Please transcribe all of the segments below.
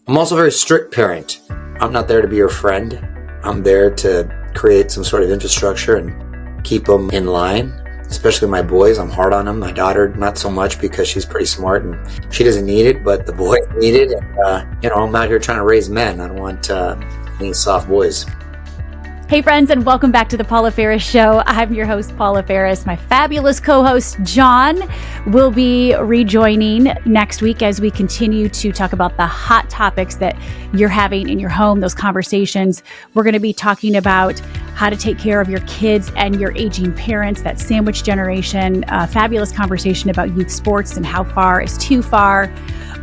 I'm also a very strict parent. I'm not there to be your friend. I'm there to create some sort of infrastructure and keep them in line, especially my boys. I'm hard on them. My daughter, not so much because she's pretty smart and she doesn't need it, but the boys need it. And, I'm out here trying to raise men. I don't want any soft boys. Hey friends, and welcome back to the Paula Faris Show. I'm your host, Paula Faris. My fabulous co-host, John, will be rejoining next week as we continue to talk about the hot topics that you're having in your home, those conversations. We're going to be talking about how to take care of your kids and your aging parents, that sandwich generation, fabulous conversation about youth sports and how far is too far.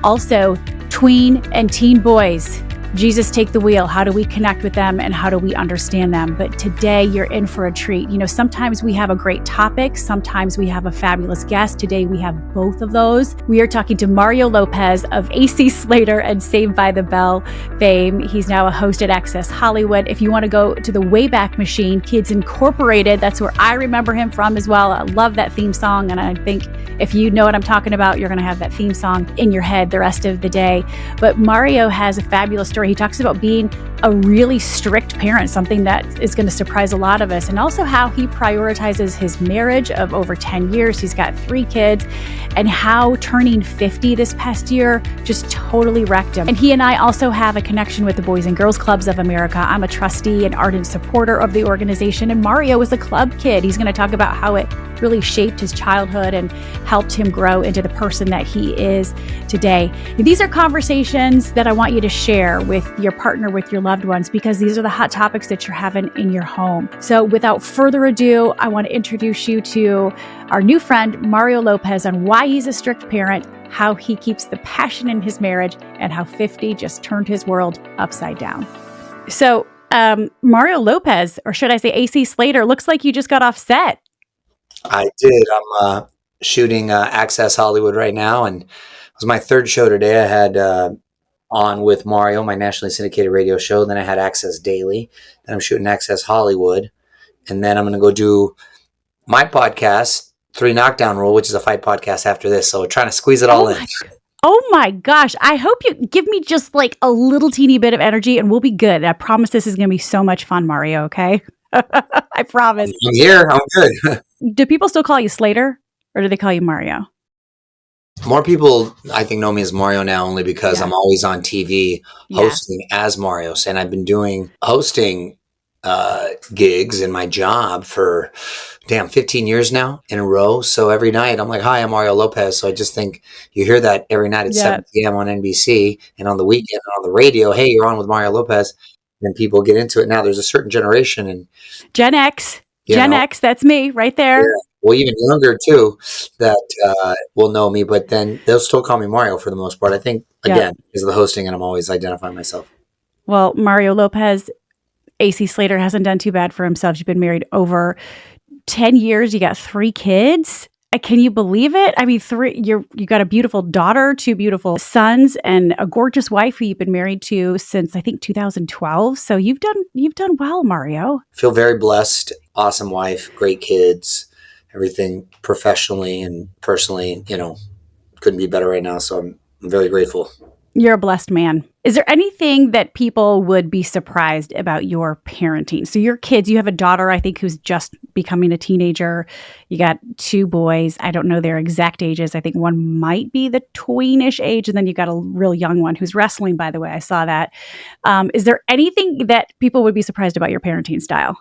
Also, tween and teen boys. Jesus, take the wheel. How do we connect with them and how do we understand them? But today you're in for a treat. Sometimes we have a great topic. Sometimes we have a fabulous guest. Today we have both of those. We are talking to Mario Lopez of AC Slater and Saved by the Bell fame. He's now a host at Access Hollywood. If you want to go to the Wayback Machine, Kids Incorporated, that's where I remember him from as well. I love that theme song. And I think if you know what I'm talking about, you're going to have that theme song in your head the rest of the day. But Mario has a fabulous story. He talks about being a really strict parent, something that is going to surprise a lot of us, and also how he prioritizes his marriage of over 10 years. He's got 3 kids, and how turning 50 this past year just totally wrecked him. And he and I also have a connection with the Boys and Girls Clubs of America. I'm a trustee and ardent supporter of the organization, and Mario was a club kid. He's going to talk about how it really shaped his childhood and helped him grow into the person that he is today. These are conversations that I want you to share with your partner, with your loved ones, because these are the hot topics that you're having in your home. So without further ado, I want to introduce you to our new friend, Mario Lopez, on why he's a strict parent, how he keeps the passion in his marriage, and how 50 just turned his world upside down. So Mario Lopez, or should I say AC Slater, looks like you just got off set. I did. I'm shooting Access Hollywood right now, and it was my 3rd show today. I had on with Mario, my nationally syndicated radio show. Then I had Access Daily. Then I'm shooting Access Hollywood, and then I'm going to go do my podcast, 3 Knockdown Rule, which is a fight podcast after this. So we're trying to squeeze it all in. Oh my gosh. I hope you give me just like a little teeny bit of energy and we'll be good. I promise this is going to be so much fun, Mario, okay? I promise. I'm here. I'm good. Do people still call you Slater or do they call you Mario? More people, I think, know me as Mario now only because I'm always on TV hosting as Mario. And I've been doing hosting gigs in my job for 15 years now in a row. So every night I'm like, hi, I'm Mario Lopez. So I just think you hear that every night at 7 p.m. on NBC, and on the weekend on the radio, hey, you're on with Mario Lopez. And people get into it. Now there's a certain generation and Gen X, X, that's me right there. Yeah. Well, even younger too, that will know me, but then they'll still call me Mario for the most part. I think, again, because of the hosting, and I'm always identifying myself. Well, Mario Lopez, AC Slater hasn't done too bad for himself. You've been married over 10 years. You got 3 kids. Can you believe it? I mean, 3. You got a beautiful daughter, 2 beautiful sons, and a gorgeous wife who you've been married to since I think 2012. So you've done well, Mario. Feel very blessed. Awesome wife, great kids, everything professionally and personally. Couldn't be better right now. So I'm very grateful. You're a blessed man. Is there anything that people would be surprised about your parenting? So your kids, you have a daughter, I think, who's just becoming a teenager. You got 2 boys. I don't know their exact ages. I think one might be the tweenish age. And then you got a real young one who's wrestling, by the way. I saw that. Is there anything that people would be surprised about your parenting style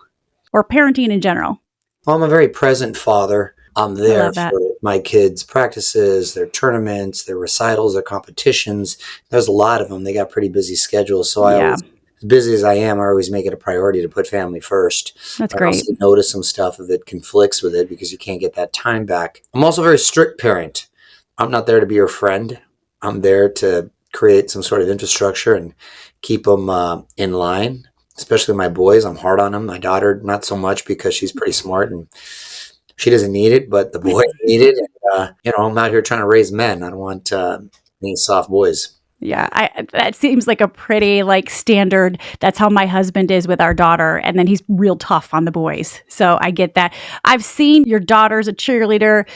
or parenting in general? Well, I'm a very present father. I'm there for my kids' practices, their tournaments, their recitals, their competitions. There's a lot of them. They got pretty busy schedules. So I always, as busy as I am, I always make it a priority to put family first. That's great. I also notice some stuff if it conflicts with it because you can't get that time back. I'm also a very strict parent. I'm not there to be your friend. I'm there to create some sort of infrastructure and keep them in line, especially my boys. I'm hard on them. My daughter, not so much because she's pretty smart and she doesn't need it, but the boys need it. And, I'm out here trying to raise men. I don't want any soft boys. Yeah, that seems like a pretty standard. That's how my husband is with our daughter. And then he's real tough on the boys. So I get that. I've seen your daughter's a cheerleader.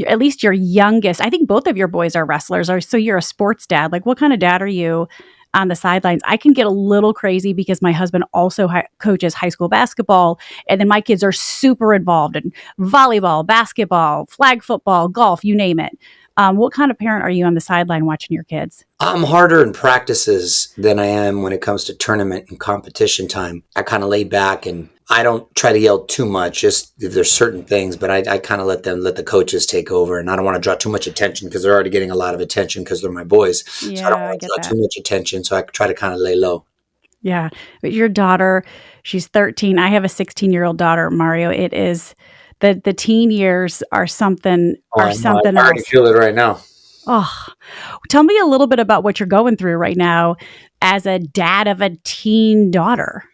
At least your youngest. I think both of your boys are wrestlers. So you're a sports dad. What kind of dad are you on the sidelines. I can get a little crazy because my husband also coaches high school basketball. And then my kids are super involved in volleyball, basketball, flag football, golf, you name it. What kind of parent are you on the sideline watching your kids? I'm harder in practices than I am when it comes to tournament and competition time. I kind of lay back and I don't try to yell too much, just if there's certain things, but I kind of let the coaches take over, and I don't want to draw too much attention because they're already getting a lot of attention because they're my boys. Yeah, so I don't I want to get draw that. too much attention. So I try to kind of lay low. Yeah. But your daughter, she's 13. I have a 16-year-old daughter, Mario. It is the teen years are something Oh, I know. I already else. feel it right now. Oh, tell me a little bit about what you're going through right now as a dad of a teen daughter.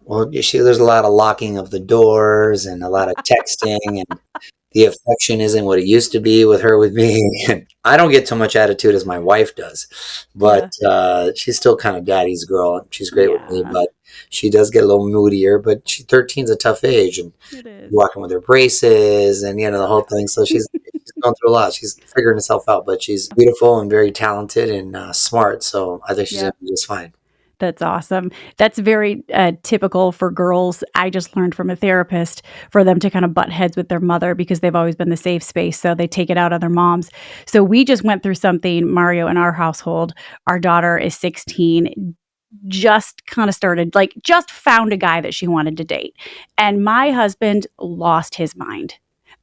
Well, you see, there's a lot of locking of the doors and a lot of texting, and the affection isn't what it used to be with her with me. And I don't get so much attitude as my wife does, but she's still kind of daddy's girl. She's great with me, Yeah, but she does get a little moodier. But 13's a tough age, and it is. walking with her braces and the whole thing. So she's going through a lot. She's figuring herself out, but she's beautiful and very talented and smart. So I think she's going Yep. to be just fine. That's awesome. That's very typical for girls. I just learned from a therapist for them to kind of butt heads with their mother because they've always been the safe space. So they take it out on their moms. So we just went through something, Mario, in our household. Our daughter is 16, just kind of started, like, just found a guy that she wanted to date. And my husband lost his mind.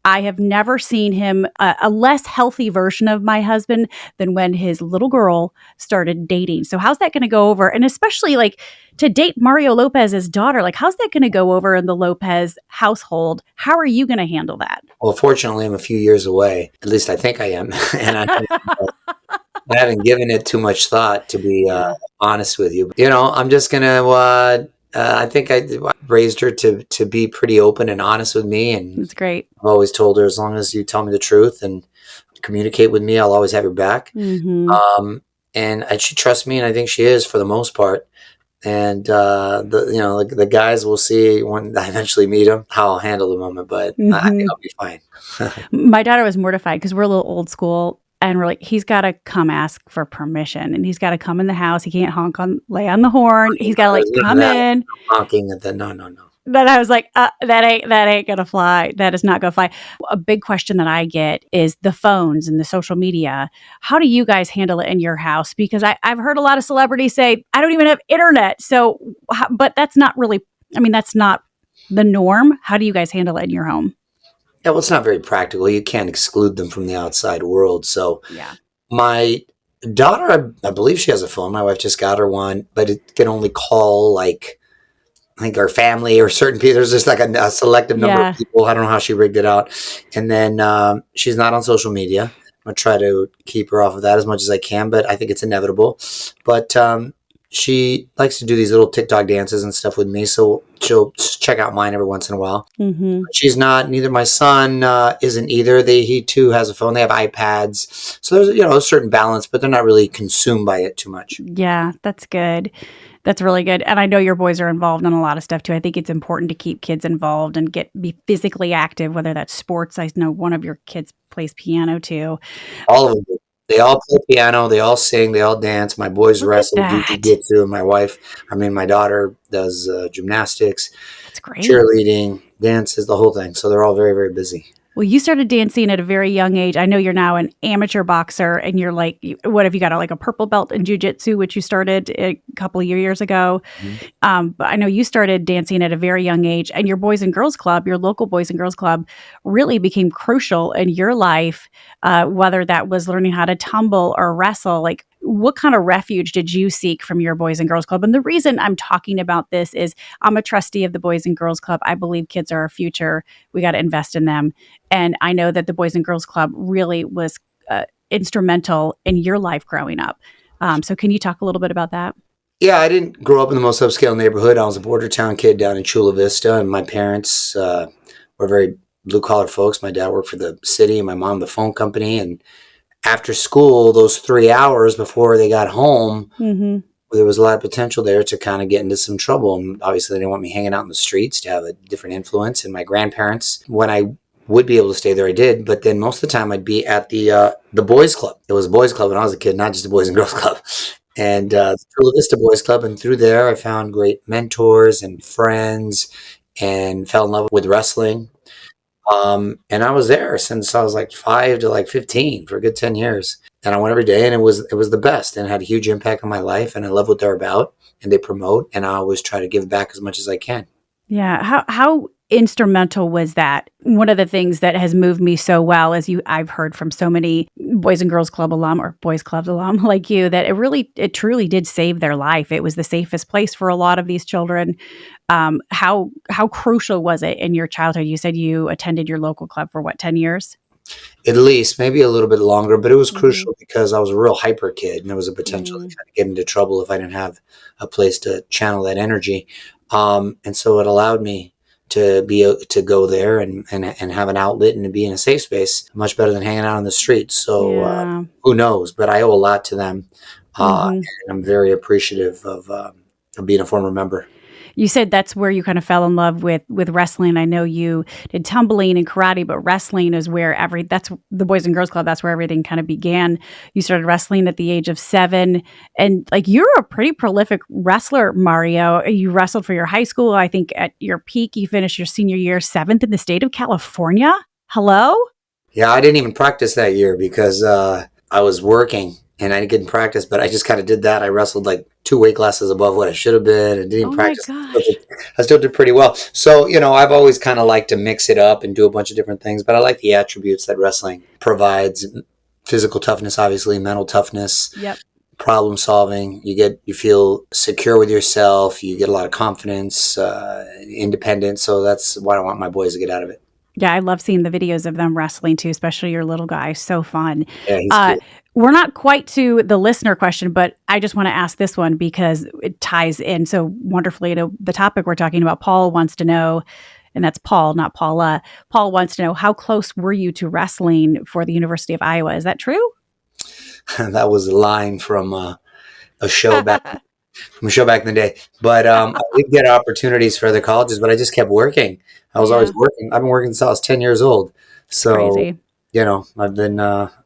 I have never seen him a less healthy version of my husband than when his little girl started dating. So how's that going to go over? And especially like to date Mario Lopez's daughter, like how's that going to go over in the Lopez household? How are you going to handle that? Well, fortunately, I'm a few years away. At least I think I am. And I haven't given it too much thought, to be Yeah, honest with you. I'm just going to, I think I raised her to be pretty open and honest with me. And that's great. I've always told her, as long as you tell me the truth and communicate with me, I'll always have your back. Mm-hmm. And she trusts me, and I think she is for the most part. And the guys will see when I eventually meet them how I'll handle the moment, but I think Mm-hmm. I'll be fine. My daughter was mortified because we're a little old school. And we're like, he's got to come ask for permission, and he's got to come in the house. He can't lay on the horn. He's got to like There's none of come that in. honking at the no. Then I was like, that ain't gonna fly. That is not gonna fly. A big question that I get is the phones and the social media. How do you guys handle it in your house? Because I've heard a lot of celebrities say, I don't even have internet. So, but that's not really, I mean, that's not the norm. How do you guys handle it in your home? Yeah, well, it's not very practical. You can't exclude them from the outside world. So Yeah. my daughter, I believe she has a phone. My wife just got her one, but it can only call, like, I think our family or certain people. There's just like a selective number of Yeah. people. I don't know how she rigged it out. And then she's not on social media. I'm going to try to keep her off of that as much as I can, but I think it's inevitable. But she likes to do these little TikTok dances and stuff with me, so she'll check out mine every once in a while. Mm-hmm. She's not. Neither my son isn't either. He too has a phone. They have iPads, so there's a certain balance, but they're not really consumed by it too much. Yeah, that's good. That's really good. And I know your boys are involved in a lot of stuff too. I think it's important to keep kids involved and be physically active, whether that's sports. I know one of your kids plays piano too. All of them do. They all play piano. They all sing. They all dance. My boys Look at wrestle, do that. jiu-jitsu, and my daughter does gymnastics, That's great. cheerleading, dances, the whole thing. So they're all very, very busy. Well, you started dancing at a very young age. I know you're now an amateur boxer, and you're like, what have you got? Like a purple belt in jiu-jitsu, which you started a couple of years ago. But I know you started dancing at a very young age, and your Boys and Girls Club, your local Boys and Girls Club, really became crucial in your life, whether that was learning how to tumble or wrestle. Like, what kind of refuge did you seek from your Boys and Girls Club? And the reason I'm talking about this is I'm a trustee of the Boys and Girls Club. I believe kids are our future. We got to invest in them. And I know that the Boys and Girls Club really was instrumental in your life growing up. So can you talk a little bit about that? Yeah, I didn't grow up in the most upscale neighborhood. I was a border town kid down in Chula Vista, and my parents were very blue-collar folks. My dad worked for the city, and my mom the phone company. And after school, those 3 hours before they got home, Mm-hmm. there was a lot of potential there to kind of get into some trouble. And obviously, they didn't want me hanging out in the streets, to have a different influence. And my grandparents, when I would be able to stay there, I did. But then most of the time, I'd be at the boys' club. It was a boys' club when I was a kid, not just a Boys and Girls Club. and the Chula Vista Boys Club. And through there, I found great mentors and friends and fell in love with wrestling. And I was there since I was like 5 to like 15 for a good 10 years. And I went every day, and it was the best, and it had a huge impact on my life. And I love what they're about, and they promote. And I always try to give back as much as I can. Yeah. How instrumental was that? One of the things that has moved me so well is I've heard from so many Boys and Girls Club alum or Boys Club alum like you that it truly did save their life. It was the safest place for a lot of these children. How crucial was it in your childhood? You said you attended your local club for what, 10 years? At least, maybe a little bit longer, but it was Mm-hmm. crucial because I was a real hyper kid, and there was a potential to Mm, kind of get into trouble if I didn't have a place to channel that energy. And so it allowed me to go there and have an outlet and to be in a safe space, much better than hanging out on the streets. So yeah. who knows? But I owe a lot to them, Mm-hmm. and I'm very appreciative of being a former member. You said that's where you kind of fell in love with wrestling. I know you did tumbling and karate, but wrestling is where that's the Boys and Girls Club. That's where everything kind of began. You started wrestling at the age of 7, and like you're a pretty prolific wrestler, Mario. You wrestled for your high school. I think at your peak, you finished your senior year 7th in the state of California. Hello? Yeah, I didn't even practice that year because I was working and I didn't practice, but I just kind of did that. I wrestled like 2 weight classes above what I should have been and didn't even Oh my practice. gosh. I still did pretty well. So, I've always kind of liked to mix it up and do a bunch of different things, but I like the attributes that wrestling provides: physical toughness, obviously, mental toughness, Yep. problem solving. You feel secure with yourself. You get a lot of confidence, independence. So that's what I want my boys to get out of it. Yeah, I love seeing the videos of them wrestling too, especially your little guy. So fun. Yeah, he's Uh, cute. we're not quite to the listener question, but I just want to ask this one because it ties in so wonderfully to the topic we're talking about. Paul wants to know, and that's Paul, not Paula. Paul wants to know, how close were you to wrestling for the University of Iowa? Is that true? That was a line from a show back from a show back in the day. But I did get opportunities for other colleges, but I just kept working. I was always Yeah, working. I've been working since I was 10 years old. it's So, crazy. I've been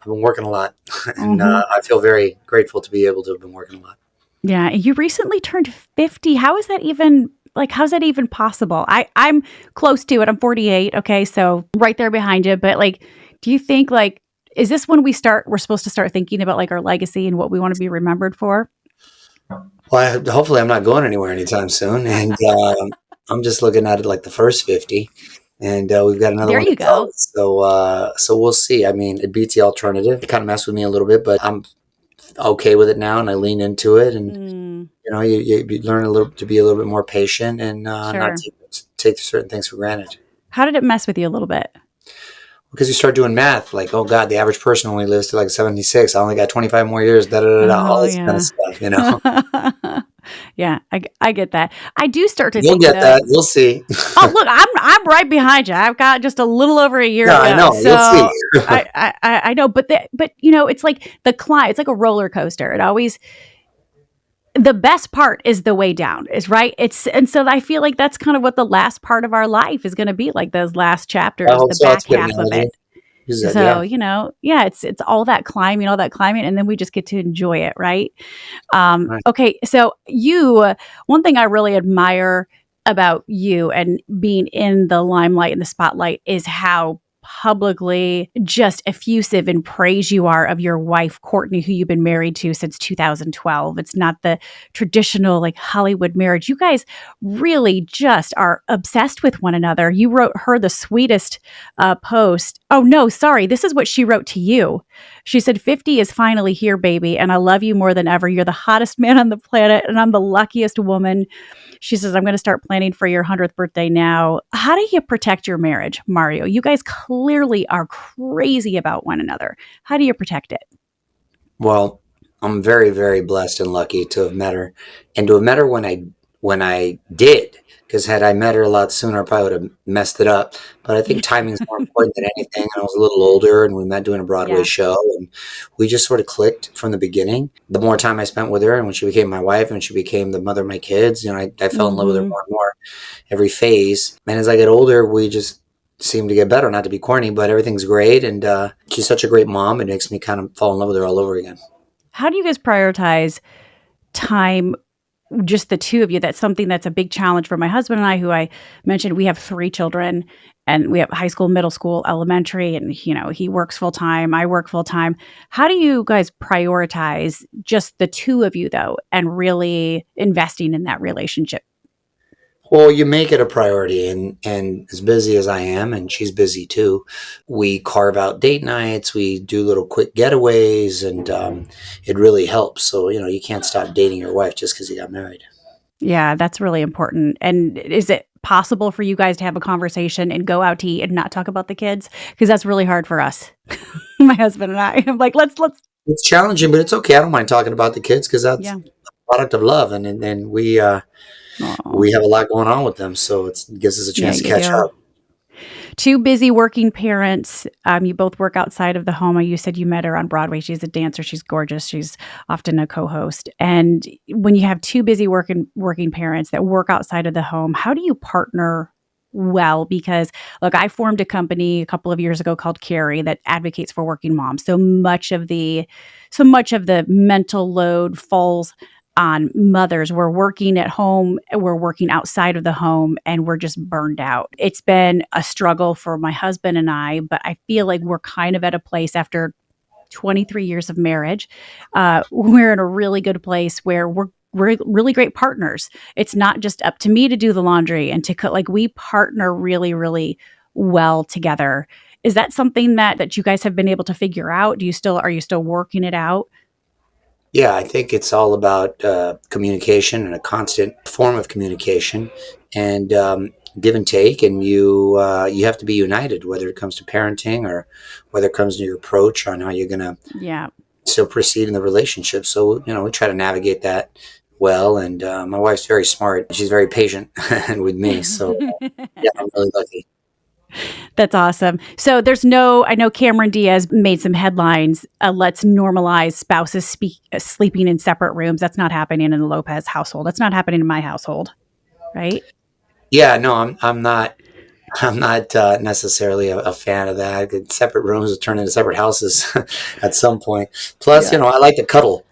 working a lot, and Hmm. I feel very grateful to be able to have been working a lot. Yeah, you recently turned 50. How is that even how's that even possible? I'm close to it. I'm 48, okay? So right there behind you, but like do you think like is this when we're supposed to start thinking about like our legacy and what we want to be remembered for? Well, hopefully, I'm not going anywhere anytime soon, and I'm just looking at it like the first 50, and we've got another There one to you go. go. So we'll see. I mean, it beats the alternative. It kind of messed with me a little bit, but I'm okay with it now, and I lean into it, and Mm, you learn a little to be a little bit more patient and not sure. take certain things for granted. How did it mess with you a little bit? Because you start doing math, like, oh God, the average person only lives to like 76. I only got 25 more years, da da da da, all Oh, this kind of yeah. stuff. Yeah, I get that. I do start to You'll think get though. that. You'll see. Oh, look, I'm right behind you. I've got just a little over a year Yeah, to I go. know. You'll see. So I know, but it's like the climb. It's like a roller coaster. It always the best part is the way down. Is right. It's and so I feel like that's kind of what the last part of our life is going to be like. Those last I chapters, hope the so. That's back a good half of analogy. it. Use that. So Yeah. yeah, it's all that climbing, and then we just get to enjoy it, right? Right. Okay, so one thing I really admire about you and being in the limelight and the spotlight is how publicly just effusive in praise you are of your wife Courtney, who you've been married to since 2012. It's not the traditional like Hollywood marriage. You guys really just are obsessed with one another. You wrote her the sweetest post. Oh no, sorry, this is what she wrote to you. She said, 50 is finally here, baby, and I love you more than ever. You're the hottest man on the planet, and I'm the luckiest woman. She says, I'm going to start planning for your 100th birthday now. How do you protect your marriage, Mario? You guys clearly are crazy about one another. How do you protect it? Well, I'm very, very blessed and lucky to have met her, and to have met her when I did. Because had I met her a lot sooner, I probably would have messed it up. But I think timing's more important than anything. And I was a little older, and we met doing a Broadway Yeah. show, and we just sort of clicked from the beginning. The more time I spent with her, and when she became my wife, and she became the mother of my kids, I fell in love with her Mm-hmm. more and more every phase. And as I get older, we just seem to get better. Not to be corny, but everything's great, and she's such a great mom. It makes me kind of fall in love with her all over again. How do you guys prioritize? time, just the two of you. That's something that's a big challenge for my husband and I, who I mentioned, we have 3 children, and we have high school, middle school, elementary, and, he works full time, I work full time. How do you guys prioritize just the two of you, though, and really investing in that relationship? Well, you make it a priority, and as busy as I am, and she's busy too, we carve out date nights. We do little quick getaways, and it really helps. So you can't stop dating your wife just because you got married. Yeah, that's really important. And is it possible for you guys to have a conversation and go out to eat and not talk about the kids? Because that's really hard for us, my husband and I. I'm like, let's. It's challenging, but it's okay. I don't mind talking about the kids because that's Yeah. a product of love, and Aw. we have a lot going on with them, so it gives us a Yeah, chance to you catch do. up. 2 busy working parents. You both work outside of the home. You said you met her on Broadway. She's a dancer. She's gorgeous. She's often a co-host. And when you have 2 busy working parents that work outside of the home, how do you partner well? Because look, I formed a company a couple of years ago called Carrie that advocates for working moms. So much of the mental load falls on mothers. We're working at home, we're working outside of the home, and we're just burned out. It's been a struggle for my husband and I, but I feel like we're kind of at a place after 23 years of marriage. We're in a really good place where we're really great partners. It's not just up to me to do the laundry and to cook. Like, we partner really, really well together. Is that something that you guys have been able to figure out? Are you still working it out? Yeah, I think it's all about communication and a constant form of communication, and give and take. And you have to be united, whether it comes to parenting or whether it comes to your approach on how you're going to Yeah. still proceed in the relationship. So we try to navigate that well. And my wife's very smart. She's very patient with me. So yeah, I'm really lucky. That's awesome. So I know Cameron Diaz made some headlines. Let's normalize spouses sleeping in separate rooms. That's not happening in the Lopez household. That's not happening in my household, right? Yeah, no, I'm not. I'm not necessarily a fan of that. Separate rooms will turn into separate houses at some point. Plus, Yeah. I like to cuddle.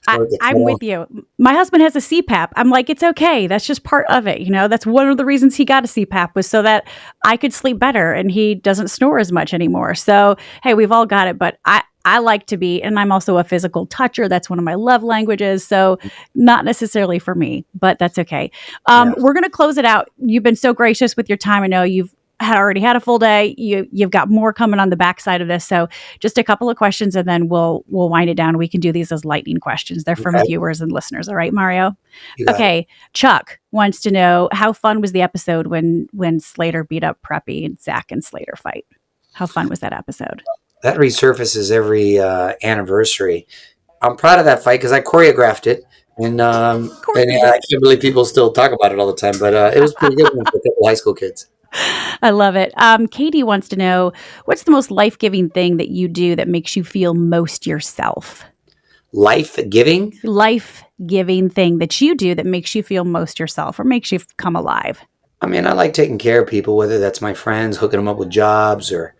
I like to I'm cuddle. with you. My husband has a CPAP. I'm like, it's okay. That's just part of it. That's one of the reasons he got a CPAP, was so that I could sleep better and he doesn't snore as much anymore. So, hey, we've all got it. But I like to be, and I'm also a physical toucher. That's one of my love languages. So, not necessarily for me, but that's okay. Yeah. We're going to close it out. You've been so gracious with your time. I know you've already had a full day. You've got more coming on the backside of this. So just a couple of questions, and then we'll wind it down. We can do these as lightning questions. They're from Okay. viewers and listeners. All right, Mario. You got it. Okay. Chuck wants to know, how fun was the episode when Slater beat up Preppy and Zach and Slater fight? How fun was that episode? That resurfaces every anniversary. I'm proud of that fight because I choreographed it, and Of course you I did. can't believe people still talk about it all the time. But it was pretty good one for a couple high school kids. I love it. Katie wants to know, what's the most life-giving thing that you do that makes you feel most yourself? Life giving. Life-giving thing that you do that makes you feel most yourself or makes you come alive. I mean, I like taking care of people, whether that's my friends, hooking them up with jobs, or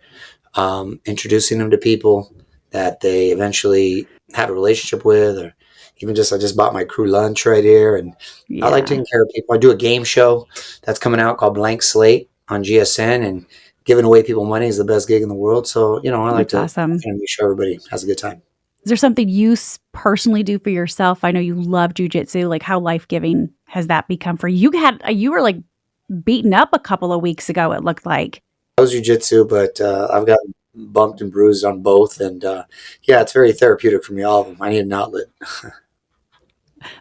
introducing them to people that they eventually have a relationship with, or even I just bought my crew lunch right here, and I like Yeah, taking care of people. I do a game show that's coming out called Blank Slate on GSN, and giving away people money is the best gig in the world. So I like that's to awesome. make sure everybody has a good time. Is there something you personally do for yourself? I know you love jujitsu. Like, how life-giving has that become for you? You were like beaten up a couple of weeks ago, it looked like. I was jujitsu, but I've got bumped and bruised on both, and yeah, it's very therapeutic for me. All of them. I need an outlet.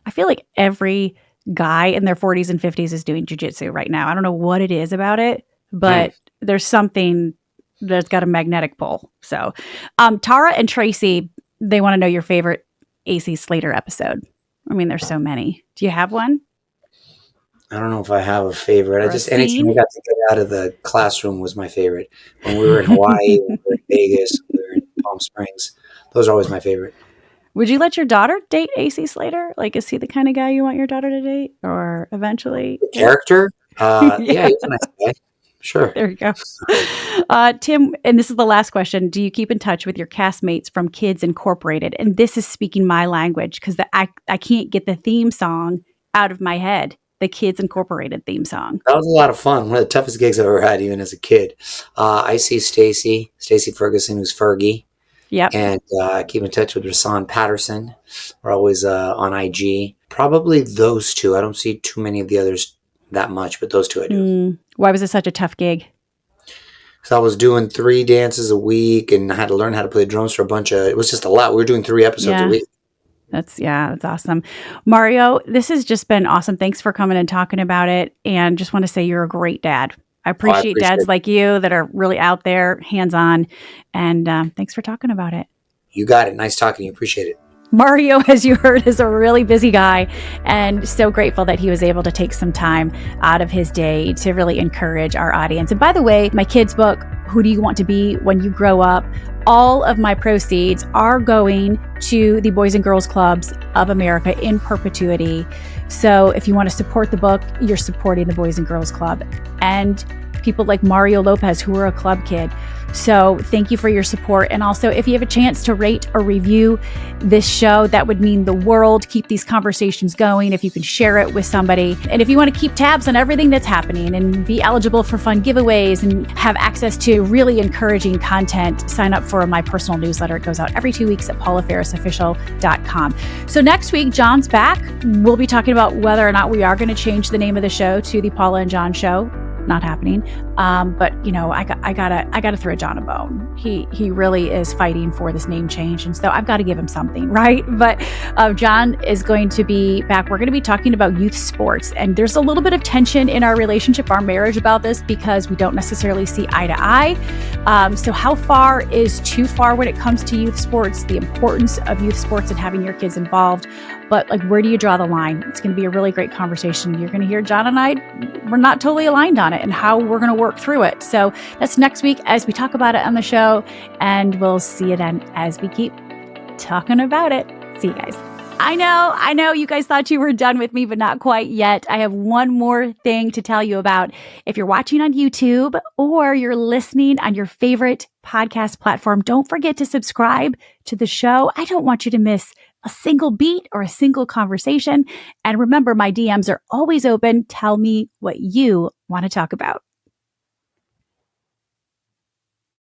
I feel like every guy in their 40s and 50s is doing jujitsu right now. I don't know what it is about it, Mm. but there's something that's got a magnetic pull. So, Tara and Tracy, they want to know your favorite AC Slater episode. I mean, there's so many. Do you have one I don't know if I have a favorite. I or a just anything I scene? got to get out of the classroom was my favorite. When we were in Hawaii, when we were in Vegas, when we were in Palm Springs, those are always my favorite. Would you let your daughter date AC Slater? Like, is he the kind of guy you want your daughter to date, or eventually? The character, yeah, Yeah. he's a nice guy. Sure. There you go. Tim, and this is the last question. Do you keep in touch with your castmates from Kids Incorporated? And this is speaking my language because I can't get the theme song out of my head, the Kids Incorporated theme song. That was a lot of fun. One of the toughest gigs I've ever had, even as a kid. I see Stacy Ferguson, who's Fergie. Yep. And keep in touch with Rasan Patterson. We're always on IG. Probably those two. I don't see too many of the others that much, but those two I do. Why was it such a tough gig? So I was doing 3 dances a week, and I had to learn how to play drums for a bunch of. It was just a lot. We were doing 3 episodes a week. That's awesome. Mario, this has just been awesome. Thanks for coming and talking about it. And just want to say you're a great dad. I appreciate dads like you that are really out there, hands-on. And thanks for talking about it. You got it. Nice talking to you. Appreciate it. Mario, as you heard, is a really busy guy, and so grateful that he was able to take some time out of his day to really encourage our audience. And by the way, my kids' book, Who Do You Want to Be When You Grow Up? All of my proceeds are going to the Boys and Girls Clubs of America in perpetuity. So if you want to support the book, you're supporting the Boys and Girls Club and people like Mario Lopez, who are a club kid. So thank you for your support. And also, if you have a chance to rate or review this show, that would mean the world. Keep these conversations going if you can share it with somebody. And if you want to keep tabs on everything that's happening and be eligible for fun giveaways and have access to really encouraging content, sign up for my personal newsletter. It goes out every 2 weeks at paulafarisofficial.com. So next week, John's back. We'll be talking about whether or not we are going to change the name of the show to the Paula and John Show. Not happening. But you know, I gotta throw John a bone. He really is fighting for this name change. And so I've got to give him something, right? But John is going to be back. We're going to be talking about youth sports. And there's a little bit of tension in our relationship, our marriage about this, because we don't necessarily see eye to eye. So how far is too far when it comes to youth sports, the importance of youth sports and having your kids involved? But like, where do you draw the line? It's going to be a really great conversation. You're going to hear John and I, we're not totally aligned on it and how we're going to work through it. So that's next week as we talk about it on the show. And we'll see you then as we keep talking about it. See you guys. I know you guys thought you were done with me, but not quite yet. I have one more thing to tell you about. If you're watching on YouTube or you're listening on your favorite podcast platform, don't forget to subscribe to the show. I don't want you to miss a single beat or a single conversation. And remember, my DMs are always open. Tell me what you want to talk about.